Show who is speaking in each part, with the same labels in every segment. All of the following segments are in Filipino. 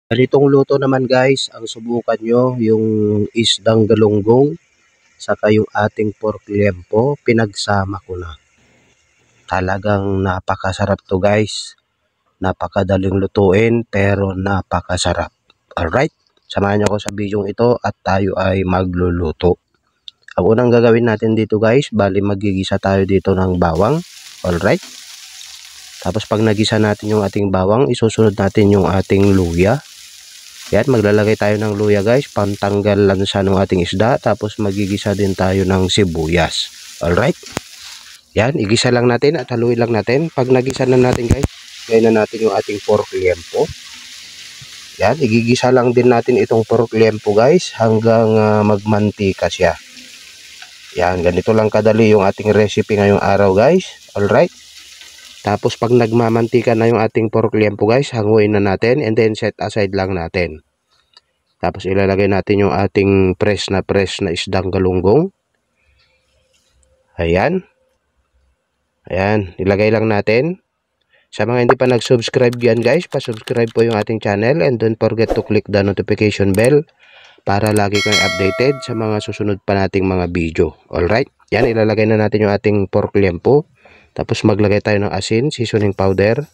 Speaker 1: Ganitong luto naman guys, ang subukan nyo yung isdang galunggong saka yung ating pork liempo, pinagsama ko na. Talagang napakasarap to guys. Napakadaling lutuin pero napakasarap. Alright, samahan nyo ako sa video ito at tayo ay magluluto. Ang unang gagawin natin dito guys, bali magigisa tayo dito ng bawang. Alright. Tapos pag nagisa natin yung ating bawang, isusunod natin yung ating luya. Yan, maglalagay tayo ng luya guys, pantanggal lansa ng ating isda. Tapos magigisa din tayo ng sibuyas. Alright. Yan, igisa lang natin at haluin lang natin. Pag nagisa na natin guys, gawin na natin yung ating pork liempo. Yan, igigisa lang din natin itong pork liempo guys hanggang magmantika siya. Yan, ganito lang kadali yung ating recipe ngayong araw guys. Alright. Tapos pag nagmamantika na yung ating pork liempo guys, hanguin na natin and then set aside lang natin. Tapos ilalagay natin yung ating fresh na isdang galunggong. Ayan. Ayan, ilagay lang natin. Sa mga hindi pa nag-subscribe yan guys, pa-subscribe po yung ating channel and don't forget to click the notification bell para lagi kang updated sa mga susunod pa nating mga video. Alright, yan, ilalagay na natin yung ating pork liempo. Tapos maglagay tayo ng asin, seasoning powder.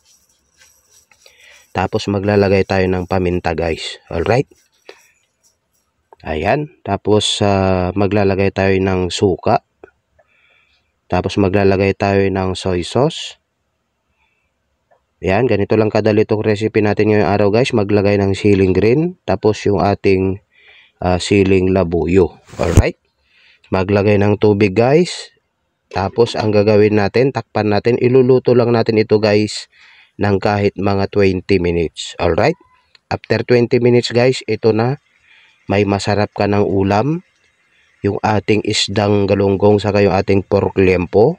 Speaker 1: Tapos maglalagay tayo ng paminta guys. Alright. Ayan, tapos maglalagay tayo ng suka. Tapos maglalagay tayo ng soy sauce. Ayan, ganito lang kadali itong recipe natin ngayong araw guys. Maglagay ng siling green. Tapos yung ating siling labuyo. Alright. Maglagay ng tubig guys. Tapos ang gagawin natin, takpan natin. Iluluto lang natin ito guys ng kahit mga 20 minutes. Alright. After 20 minutes guys, ito na. May masarap ka ng ulam. Yung ating isdang galunggong saka yung ating pork liempo.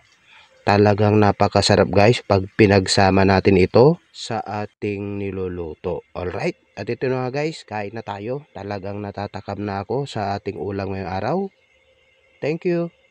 Speaker 1: Talagang napakasarap guys pag pinagsama natin ito sa ating niluluto. Alright, at ito na guys, kain na tayo. Talagang natatakam na ako sa ating ulam ngayong araw. Thank you.